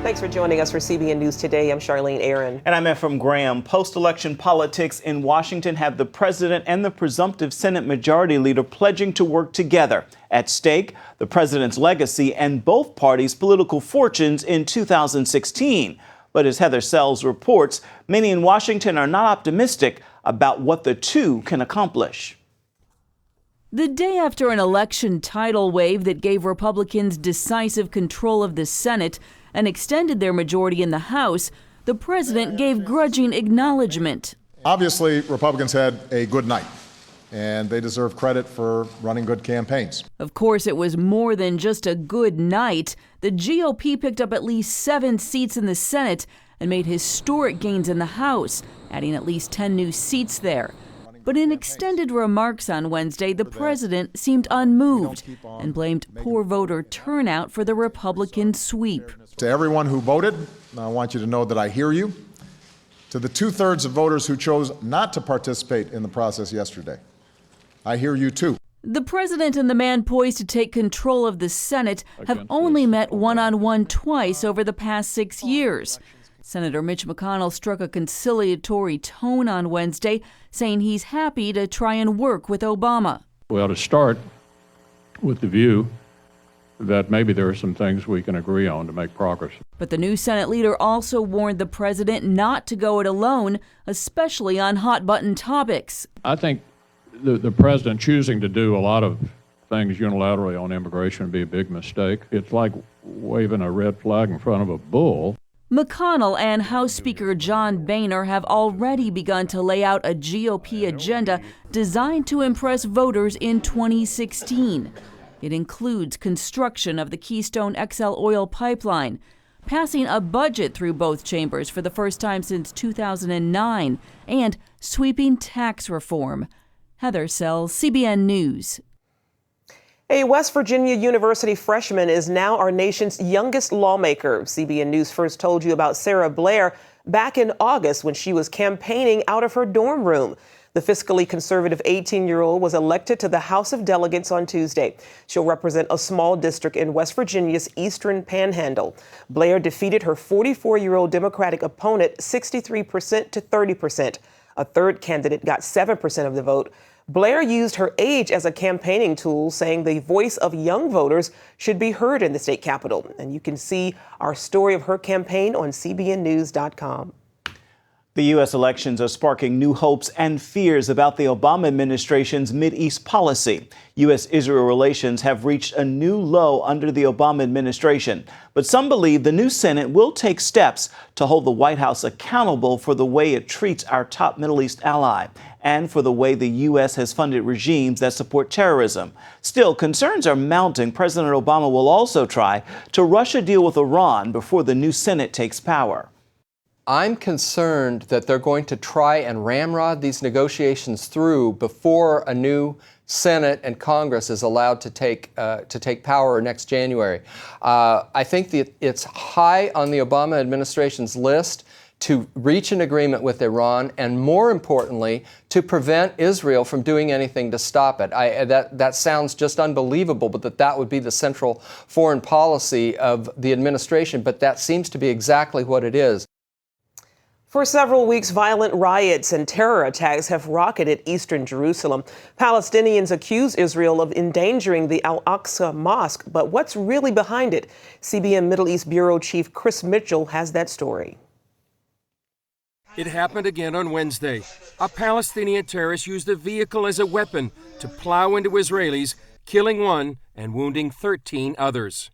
Thanks for joining us for CBN News Today. I'm Charlene Aaron. And I'm Ephraim Graham. Post-election politics in Washington have the president and the presumptive Senate Majority Leader pledging to work together. At stake, the president's legacy and both parties' political fortunes in 2016. But as Heather Sells reports, many in Washington are not optimistic about what the two can accomplish. The day after an election tidal wave that gave Republicans decisive control of the Senate and extended their majority in the House, the president gave grudging acknowledgement. Obviously, Republicans had a good night, and they deserve credit for running good campaigns. Of course, it was more than just a good night. The GOP picked up at least 7 seats in the Senate and made historic gains in the House, adding at least 10 new seats there. But in extended remarks on Wednesday, the president seemed unmoved and blamed poor voter turnout for the Republican sweep. To everyone who voted, I want you to know that I hear you. To the 2/3 of voters who chose not to participate in the process yesterday, I hear you too. The president and the man poised to take control of the Senate have only met one-on-one twice over the past 6 years. Senator Mitch McConnell struck a conciliatory tone on Wednesday, saying he's happy to try and work with Obama. We ought to start with the view that maybe there are some things we can agree on to make progress. But the new Senate leader also warned the president not to go it alone, especially on hot-button topics. I think the president choosing to do a lot of things unilaterally on immigration would be a big mistake. It's like waving a red flag in front of a bull. McConnell and House Speaker John Boehner have already begun to lay out a GOP agenda designed to impress voters in 2016. It includes construction of the Keystone XL oil pipeline, passing a budget through both chambers for the first time since 2009, and sweeping tax reform. Heather Sells, CBN News. A West Virginia University freshman is now our nation's youngest lawmaker. CBN News first told you about Sarah Blair back in August when she was campaigning out of her dorm room. The fiscally conservative 18-year-old was elected to the House of Delegates on Tuesday. She'll represent a small district in West Virginia's eastern panhandle. Blair defeated her 44-year-old Democratic opponent 63% to 30%. A third candidate got 7% of the vote. Blair used her age as a campaigning tool, saying the voice of young voters should be heard in the state capitol. And you can see our story of her campaign on cbnnews.com. The U.S. elections are sparking new hopes and fears about the Obama administration's Mideast policy. U.S.-Israel relations have reached a new low under the Obama administration. But some believe the new Senate will take steps to hold the White House accountable for the way it treats our top Middle East ally and for the way the U.S. has funded regimes that support terrorism. Still, concerns are mounting. President Obama will also try to rush a deal with Iran before the new Senate takes power. I'm concerned that they're going to try and ramrod these negotiations through before a new Senate and Congress is allowed to take power next January. I think that it's high on the Obama administration's list to reach an agreement with Iran, and more importantly, to prevent Israel from doing anything to stop it. That sounds just unbelievable, but that would be the central foreign policy of the administration, but that seems to be exactly what it is. For several weeks, violent riots and terror attacks have rocketed eastern Jerusalem. Palestinians accuse Israel of endangering the alAqsa mosque, but what's really behind it? CBN Middle East Bureau Chief Chris Mitchell has that story. It happened again on Wednesday. A Palestinian terrorist used a vehicle as a weapon to plow into Israelis, killing 1 and wounding 13 others.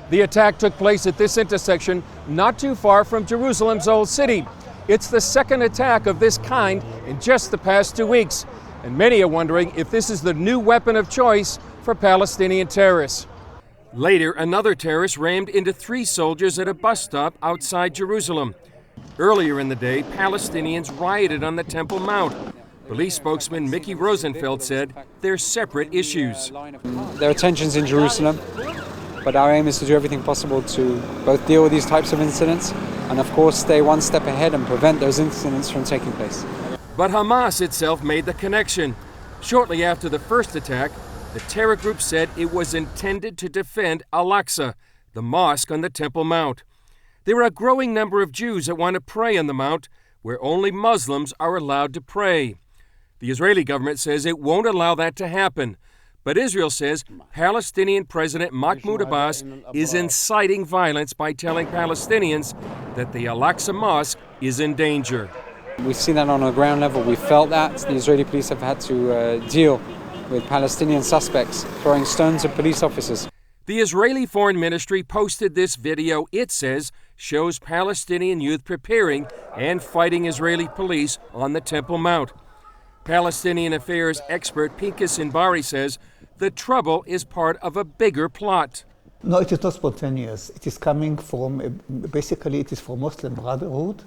The attack took place at this intersection not too far from Jerusalem's Old City. It's the second attack of this kind in just the past 2 weeks, and many are wondering if this is the new weapon of choice for Palestinian terrorists. Later, another terrorist rammed into 3 soldiers at a bus stop outside Jerusalem. Earlier in the day, Palestinians rioted on the Temple Mount. Police spokesman Mickey Rosenfeld said they're separate issues. There are tensions in Jerusalem, but our aim is to do everything possible to both deal with these types of incidents and, of course, stay one step ahead and prevent those incidents from taking place. But Hamas itself made the connection. Shortly after the first attack, the terror group said it was intended to defend alAqsa, the mosque on the Temple Mount. There are a growing number of Jews that want to pray on the Mount, where only Muslims are allowed to pray. The Israeli government says it won't allow that to happen. But Israel says Palestinian President Mahmoud Abbas is inciting violence by telling Palestinians that the Al-Aqsa Mosque is in danger. We've seen that on a ground level. We felt that. The Israeli police have had to deal with Palestinian suspects throwing stones at police officers. The Israeli Foreign Ministry posted this video, it says, shows Palestinian youth preparing and fighting Israeli police on the Temple Mount. Palestinian affairs expert Pinkas Inbari says the trouble is part of a bigger plot. No, it is not spontaneous. It is coming from, basically it is from Muslim Brotherhood,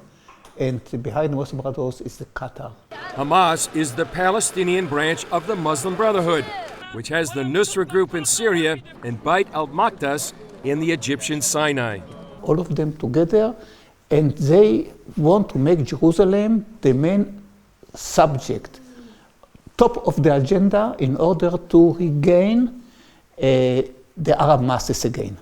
and behind Muslim Brotherhood is the Qatar. Hamas is the Palestinian branch of the Muslim Brotherhood, which has the Nusra group in Syria and Beit al-Maqdis in the Egyptian Sinai. All of them together, and they want to make Jerusalem the main subject, top of the agenda, in order to regain the Arab masses again.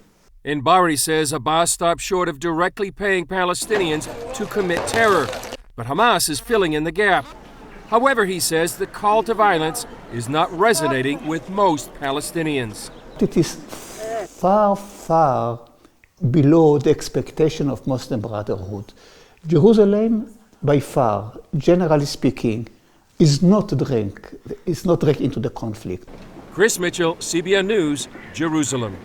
Inbari says Abbas stopped short of directly paying Palestinians to commit terror, but Hamas is filling in the gap. However, he says the call to violence is not resonating with most Palestinians. It is far, far below the expectation of Muslim Brotherhood. Jerusalem, by far, generally speaking, is not dragged into the conflict. Chris Mitchell, CBN News, Jerusalem.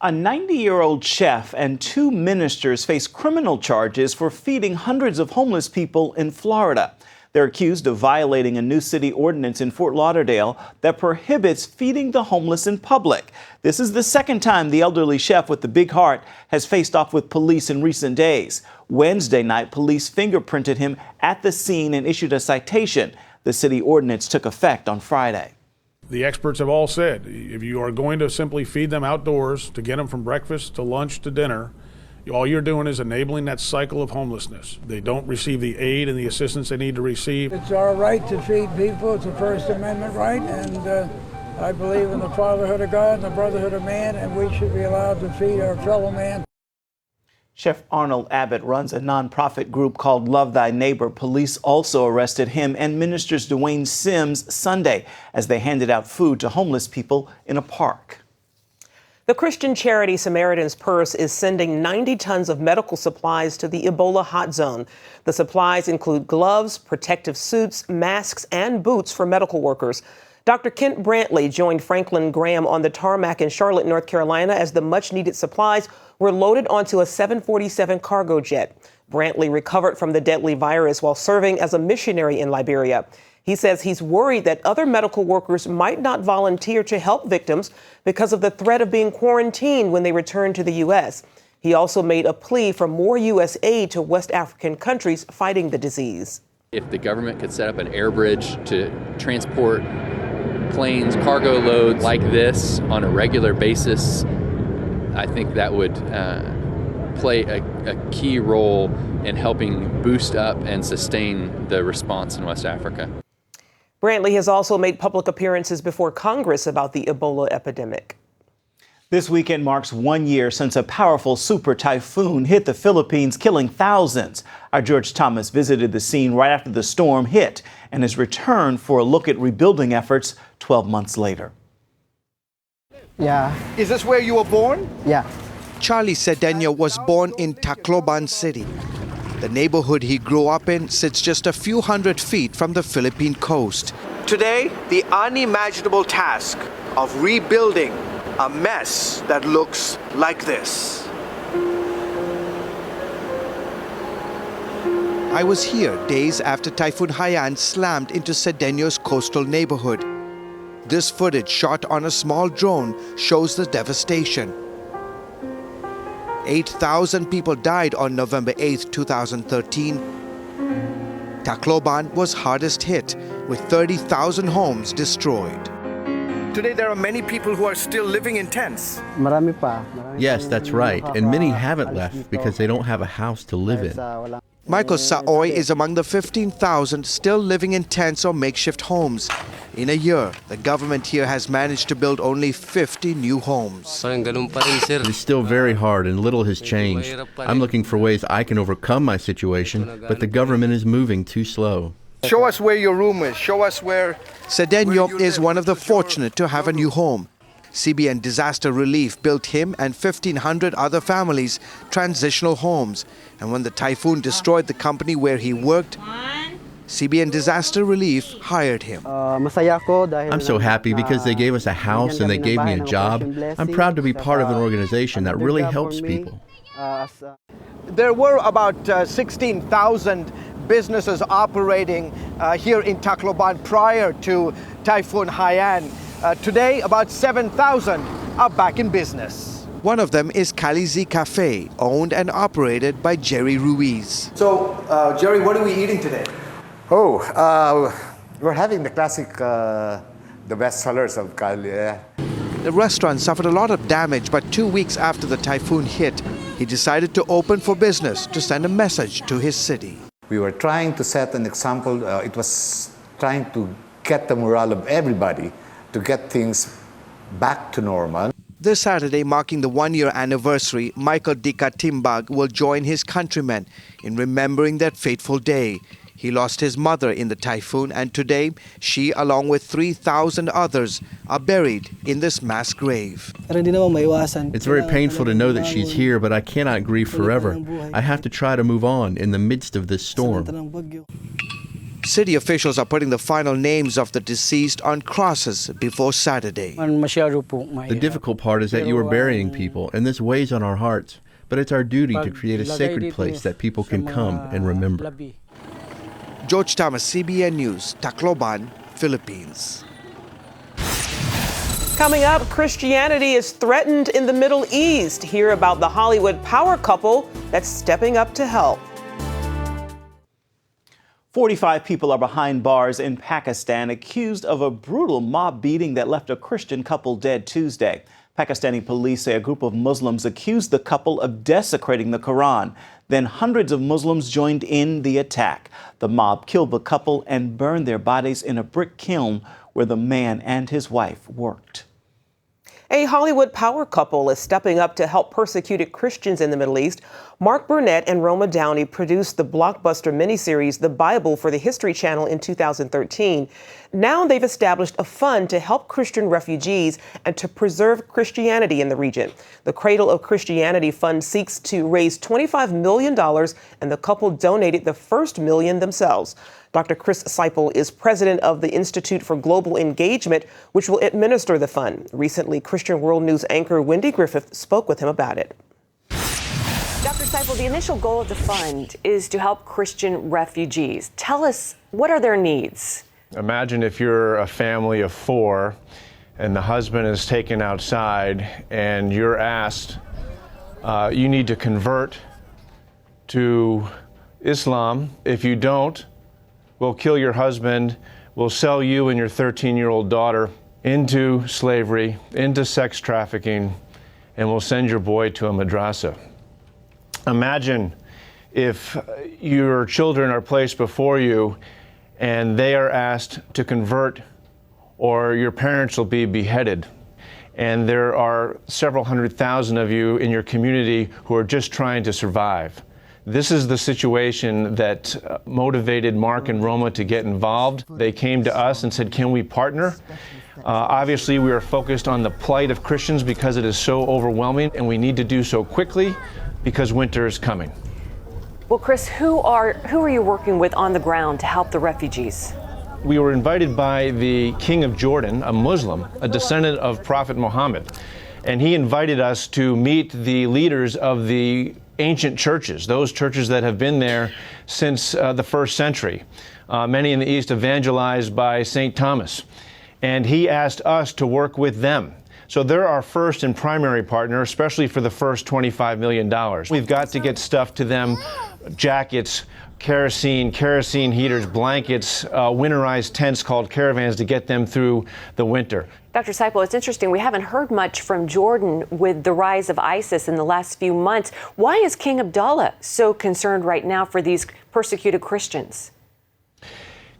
A 90-year-old chef and 2 ministers face criminal charges for feeding hundreds of homeless people in Florida. They're accused of violating a new city ordinance in Fort Lauderdale that prohibits feeding the homeless in public. This is the second time the elderly chef with the big heart has faced off with police in recent days. Wednesday night, police fingerprinted him at the scene and issued a citation. The city ordinance took effect on Friday. The experts have all said, if you are going to simply feed them outdoors, to get them from breakfast to lunch to dinner, all you're doing is enabling that cycle of homelessness. They don't receive the aid and the assistance they need to receive. It's our right to feed people. It's a First Amendment right, and I believe in the fatherhood of God and the brotherhood of man, and we should be allowed to feed our fellow man. Chef Arnold Abbott runs a nonprofit group called Love Thy Neighbor. Police also arrested him and ministers Dwayne Sims Sunday as they handed out food to homeless people in a park. The Christian charity Samaritans Purse is sending 90 tons of medical supplies to the Ebola hot zone. The supplies include gloves, protective suits, masks, and boots for medical workers. Dr. Kent Brantley joined Franklin Graham on the tarmac in Charlotte, North Carolina, as the much-needed supplies were loaded onto a 747 cargo jet. Brantley recovered from the deadly virus while serving as a missionary in Liberia. He says he's worried that other medical workers might not volunteer to help victims because of the threat of being quarantined when they return to the U.S. He also made a plea for more U.S. aid to West African countries fighting the disease. If the government could set up an air bridge to transport planes, cargo loads like this on a regular basis, I think that would play a key role in helping boost up and sustain the response in West Africa. Brantley has also made public appearances before Congress about the Ebola epidemic. This weekend marks 1 year since a powerful super typhoon hit the Philippines, killing thousands. Our George Thomas visited the scene right after the storm hit and has returned for a look at rebuilding efforts 12 months later. Yeah. Is this where you were born? Yeah. Charlie Cedeno was born in Tacloban City. The neighborhood he grew up in sits just a few hundred feet from the Philippine coast. Today, the unimaginable task of rebuilding a mess that looks like this. I was here days after Typhoon Haiyan slammed into Cedeno's coastal neighborhood. This footage shot on a small drone shows the devastation. 8,000 people died on November 8, 2013. Tacloban was hardest hit, with 30,000 homes destroyed. Today there are many people who are still living in tents. Yes, that's right, and many haven't left because they don't have a house to live in. Michael Saoy is among the 15,000 still living in tents or makeshift homes. In a year, the government here has managed to build only 50 new homes. It's still very hard and little has changed. I'm looking for ways I can overcome my situation, but the government is moving too slow. Show us where your room is. Show us where... Cedeno is one of the fortunate to have a new home. CBN Disaster Relief built him and 1,500 other families transitional homes. And when the typhoon destroyed the company where he worked, CBN Disaster Relief hired him. I'm so happy because they gave us a house and they gave me a job. I'm proud to be part of an organization that really helps people. There were about 16,000 businesses operating here in Tacloban prior to Typhoon Haiyan. Today, about 7,000 are back in business. One of them is Calizi Cafe, owned and operated by Jerry Ruiz. So, Jerry, what are we eating today? We're having the classic, the best sellers of Cali. The restaurant suffered a lot of damage, but 2 weeks after the typhoon hit, he decided to open for business to send a message to his city. We were trying to set an example. It was trying to get the morale of everybody to get things back to normal. This Saturday, marking the one-year anniversary, Michael Dika Timbag will join his countrymen in remembering that fateful day. He lost his mother in the typhoon, and today, she, along with 3,000 others, are buried in this mass grave. It's very painful to know that she's here, but I cannot grieve forever. I have to try to move on in the midst of this storm. City officials are putting the final names of the deceased on crosses before Saturday. The difficult part is that you are burying people, and this weighs on our hearts. But it's our duty to create a sacred place that people can come and remember. George Thomas, CBN News, Tacloban, Philippines. Coming up, Christianity is threatened in the Middle East. Hear about the Hollywood power couple that's stepping up to help. 45 people are behind bars in Pakistan accused of a brutal mob beating that left a Christian couple dead Tuesday. Pakistani police say a group of Muslims accused the couple of desecrating the Quran. Then hundreds of Muslims joined in the attack. The mob killed the couple and burned their bodies in a brick kiln where the man and his wife worked. A Hollywood power couple is stepping up to help persecuted Christians in the Middle East. Mark Burnett and Roma Downey produced the blockbuster miniseries The Bible for the History Channel in 2013. Now they've established a fund to help Christian refugees and to preserve Christianity in the region. The Cradle of Christianity Fund seeks to raise $25 million, and the couple donated the first $1 million themselves. Dr. Chris Seipel is president of the Institute for Global Engagement, which will administer the fund. Recently, Christian World News anchor Wendy Griffith spoke with him about it. Dr. Seipel, the initial goal of the fund is to help Christian refugees. Tell us, what are their needs? Imagine if you're a family of 4 and the husband is taken outside and you're asked, you need to convert to Islam. If you don't, we'll kill your husband, we'll sell you and your 13-year-old daughter into slavery, into sex trafficking, and we'll send your boy to a madrasa. Imagine if your children are placed before you and they are asked to convert, or your parents will be beheaded. And there are several 100,000 of you in your community who are just trying to survive. This is the situation that motivated Mark and Roma to get involved. They came to us and said, can we partner? Obviously, we are focused on the plight of Christians because it is so overwhelming, and we need to do so quickly because winter is coming. Well, Chris, who are you working with on the ground to help the refugees? We were invited by the King of Jordan, a Muslim, a descendant of Prophet Muhammad, and he invited us to meet the leaders of the ancient churches, those churches that have been there since the first century, many in the East evangelized by St. Thomas. And he asked us to work with them. So they're our first and primary partner, especially for the first $25 million. We've got to get stuff to them, jackets, kerosene heaters, blankets, winterized tents called caravans to get them through the winter. Dr. Seipel, it's interesting. We haven't heard much from Jordan with the rise of ISIS in the last few months. Why is King Abdullah so concerned right now for these persecuted Christians?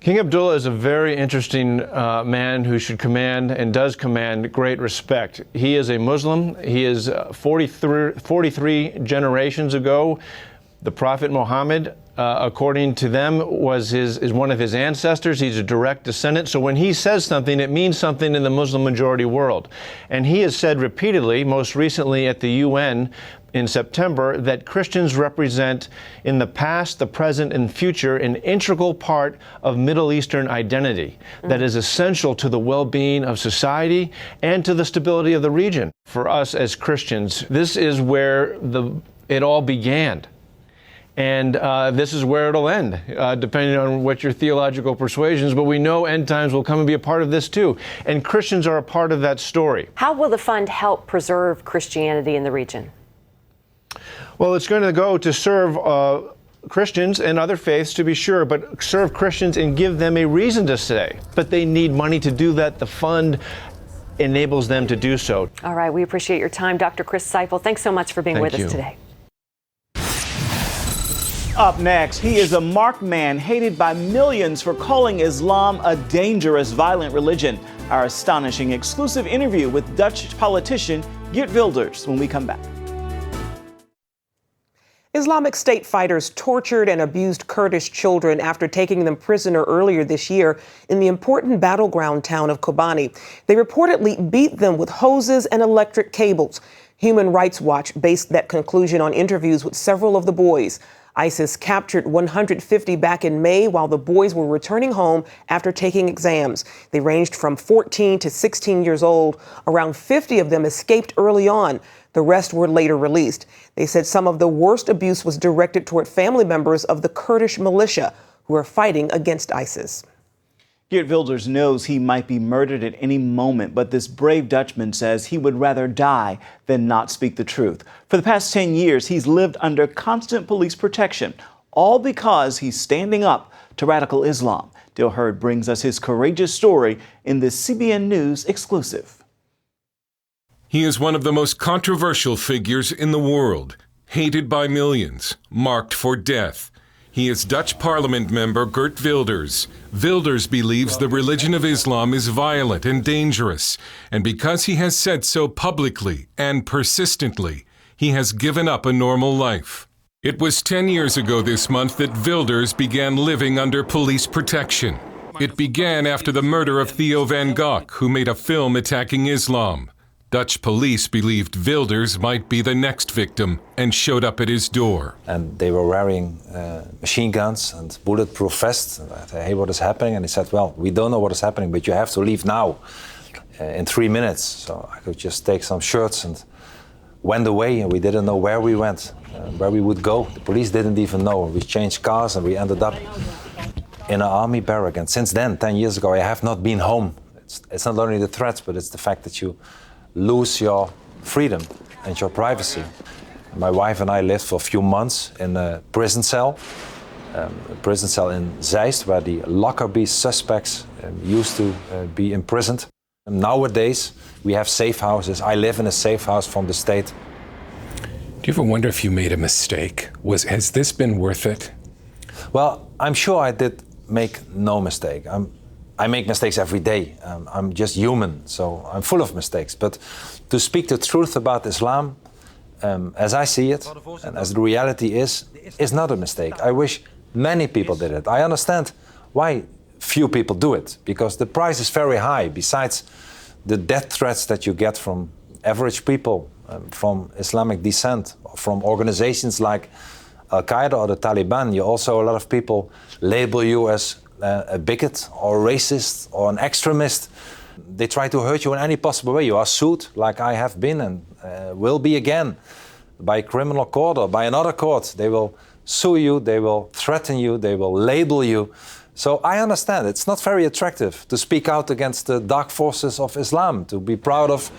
King Abdullah is a very interesting man who should command and does command great respect. He is a Muslim. He is 43 generations ago. The Prophet Muhammad, according to them, is one of his ancestors. He's a direct descendant. So when he says something, it means something in the Muslim majority world. And he has said repeatedly, most recently at the UN in September, that Christians represent in the past, the present, and future an integral part of Middle Eastern identity that is essential to the well-being of society and to the stability of the region. For us as Christians, this is where it all began. And this is where it'll end, depending on what your theological persuasions. But we know end times will come and be a part of this too. And Christians are a part of that story. How will the fund help preserve Christianity in the region? Well, it's going to go to serve Christians and other faiths, to be sure, but serve Christians and give them a reason to stay. But they need money to do that. The fund enables them to do so. All right, we appreciate your time, Dr. Chris Seifel. Thanks so much for being with us today. Up next, he is a marked man hated by millions for calling Islam a dangerous, violent religion. Our astonishing exclusive interview with Dutch politician Geert Wilders when we come back. Islamic State fighters tortured and abused Kurdish children after taking them prisoner earlier this year in the important battleground town of Kobani. They reportedly beat them with hoses and electric cables. Human Rights Watch based that conclusion on interviews with several of the boys. ISIS captured 150 back in May while the boys were returning home after taking exams. They ranged from 14 to 16 years old. Around 50 of them escaped early on. The rest were later released. They said some of the worst abuse was directed toward family members of the Kurdish militia who are fighting against ISIS. Geert Wilders knows he might be murdered at any moment, but this brave Dutchman says he would rather die than not speak the truth. For the past 10 years, he's lived under constant police protection, all because he's standing up to radical Islam. Dil Hurd brings us his courageous story in this CBN News exclusive. He is one of the most controversial figures in the world, hated by millions, marked for death. He is Dutch Parliament member Geert Wilders. Wilders believes the religion of Islam is violent and dangerous, and because he has said so publicly and persistently, he has given up a normal life. It was 10 years ago this month that Wilders began living under police protection. It began after the murder of Theo van Gogh, who made a film attacking Islam. Dutch police believed Wilders might be the next victim and showed up at his door. And they were wearing machine guns and bulletproof vests. And I said, hey, what is happening? And he said, well, we don't know what is happening, but you have to leave now in 3 minutes. So I could just take some shirts and went away, and we didn't know where we went, where we would go. The police didn't even know. We changed cars and we ended up in an army barrack. And since then, 10 years ago, I have not been home. It's not only the threats, but it's the fact that you lose your freedom and your privacy. My wife and I lived for a few months in a prison cell in Zeist, where the Lockerbie suspects used to be imprisoned. And nowadays, we have safe houses. I live in a safe house from the state. Do you ever wonder if you made a mistake? Has this been worth it? Well, I'm sure I did make no mistake. I make mistakes every day. I'm just human, so I'm full of mistakes. But to speak the truth about Islam, as I see it, and as the reality is not a mistake. I wish many people did it. I understand why few people do it, because the price is very high. Besides the death threats that you get from average people, from Islamic descent, from organizations like Al-Qaeda or the Taliban, you also, a lot of people label you as a bigot or a racist or an extremist. They try to hurt you in any possible way. You are sued, like I have been and will be again, by a criminal court or by another court. They will sue you, they will threaten you, they will label you. So I understand it's not very attractive to speak out against the dark forces of Islam, to be proud of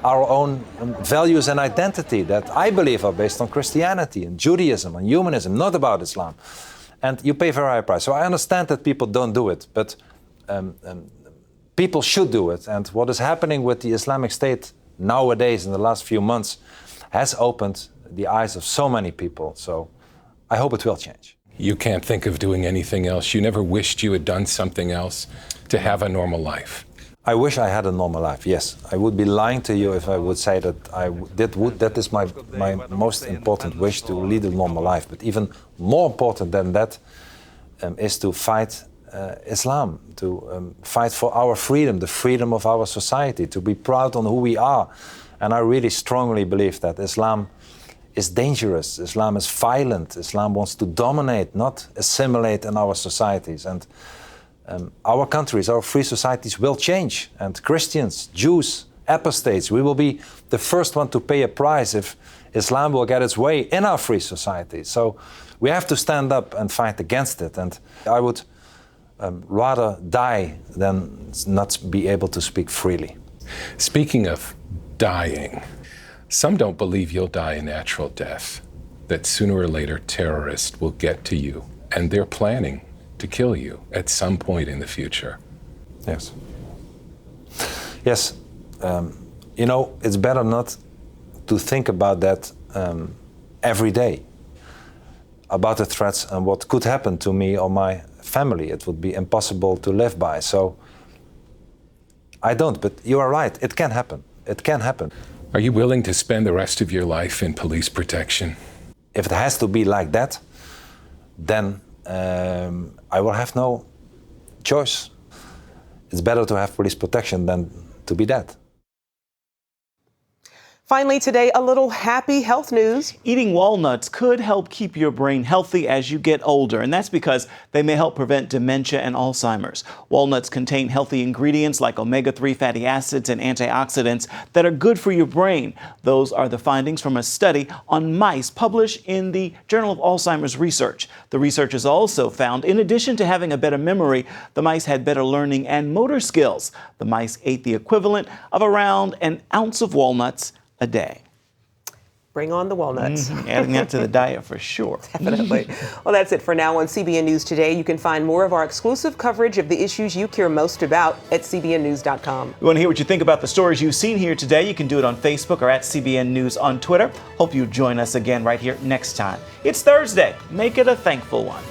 our own values and identity that I believe are based on Christianity and Judaism and humanism, not about Islam. And you pay a very high price. So I understand that people don't do it, but people should do it. And what is happening with the Islamic State nowadays in the last few months has opened the eyes of so many people. So I hope it will change. You can't think of doing anything else. You never wished you had done something else to have a normal life. I wish I had a normal life, yes. I would be lying to you if I would say that that is my most important wish, to lead a normal life. But even more important than that is to fight Islam, to fight for our freedom, the freedom of our society, to be proud on who we are. And I really strongly believe that Islam is dangerous, Islam is violent, Islam wants to dominate, not assimilate in our societies. And our countries, our free societies will change. And Christians, Jews, apostates, we will be the first one to pay a price if Islam will get its way in our free society. So we have to stand up and fight against it. And I would rather die than not be able to speak freely. Speaking of dying, some don't believe you'll die a natural death, that sooner or later terrorists will get to you, and they're planning to kill you at some point in the future. Yes. Yes. You know, it's better not to think about that every day, about the threats and what could happen to me or my family. It would be impossible to live by. So I don't, but you are right. It can happen. It can happen. Are you willing to spend the rest of your life in police protection? If it has to be like that, then I will have no choice. It's better to have police protection than to be dead. Finally today, a little happy health news. Eating walnuts could help keep your brain healthy as you get older, and that's because they may help prevent dementia and Alzheimer's. Walnuts contain healthy ingredients like omega-3 fatty acids and antioxidants that are good for your brain. Those are the findings from a study on mice published in the Journal of Alzheimer's Research. The researchers also found, in addition to having a better memory, the mice had better learning and motor skills. The mice ate the equivalent of around an ounce of walnuts a day. Bring on the walnuts. Adding that to the diet for sure. Definitely. Well, that's it for now on CBN News Today. You can find more of our exclusive coverage of the issues you care most about at cbnnews.com. We want to hear what you think about the stories you've seen here today. You can do it on Facebook or at CBN News on Twitter. Hope you join us again right here next time. It's Thursday. Make it a thankful one.